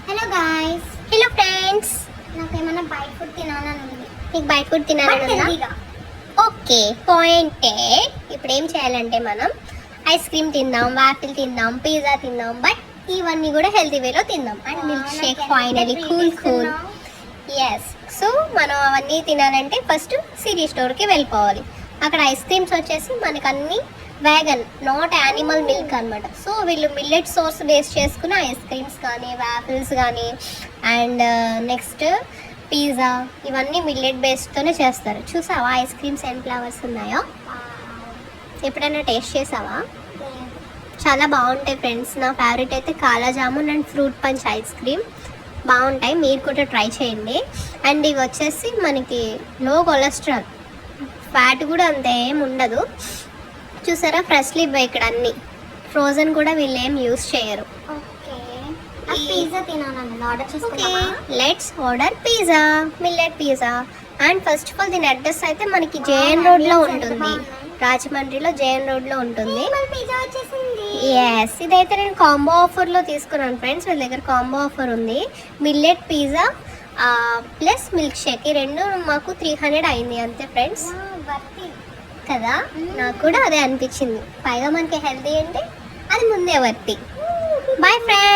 Hello guys, hello friends. నాకేమైనా బయట food తినాలని ఉంది. నీకు బయట ఫుడ్ తినాలని ఉందా? ఓకే, పాయింటే. ఇప్పుడు ఏం చేయాలంటే మనం ఐస్ క్రీమ్ తిందాం, వాఫిల్ తిందాం, పిజ్జా తిందాం, బట్ ఇవన్నీ కూడా హెల్తీ వేలో తిందాం. And milkshake finally cool. Yes, so మనం అవన్నీ తినాలంటే ఫస్ట్ సిటీ స్టోర్కి వెళ్ళిపోవాలి. అక్కడ ఐస్ క్రీమ్స్ వచ్చేసి మనకు అన్నీ వ్యాగన్, నాట్ యానిమల్ మిల్క్ అనమాట. సో వీళ్ళు మిల్లెట్ సోర్స్ బేస్ చేసుకున్న ఐస్ క్రీమ్స్ కానీ, వాఫిల్స్ కానీ, అండ్ నెక్స్ట్ పిజ్జా, ఇవన్నీ మిల్లెట్ బేస్తోనే చేస్తారు. చూసావా ఐస్ క్రీమ్స్ ఏం ఫ్లేవర్స్ ఉన్నాయో? ఎప్పుడైనా టేస్ట్ చేసావా? చాలా బాగుంటాయి ఫ్రెండ్స్. నా ఫేవరెట్ అయితే కాలా jamun and fruit punch ice cream బాగుంటాయి, మీరు కూడా ట్రై చేయండి. అండ్ ఇవి వచ్చేసి మనకి లో కొలెస్ట్రాల్, ఫ్యాట్ కూడా అంత ఏం ఉండదు. చూసారా ఫ్రెష్లీ ఇక్కడ అన్ని ఫ్రోజన్ కూడా వీళ్ళు ఏం యూస్ చేయరు. Let's order pizza, millet pizza. And first of all దీని అడ్రస్ అయితే మనకి జేఎన్ రోడ్లో ఉంటుంది, రాజమండ్రిలో జేఎన్ రోడ్లో ఉంటుంది. ఎస్, ఇదైతే నేను కాంబో ఆఫర్లో తీసుకున్నాను ఫ్రెండ్స్. వీళ్ళ దగ్గర కాంబో ఆఫర్ ఉంది. Millet pizza plus milk shake, ఈ రెండు మాకు 300 అయింది అంతే ఫ్రెండ్స్. కదా, నాకు కూడా అదే అనిపించింది. పైగా మనకి హెల్తీ అంటే అది ముందే వర్తి. Bye friends.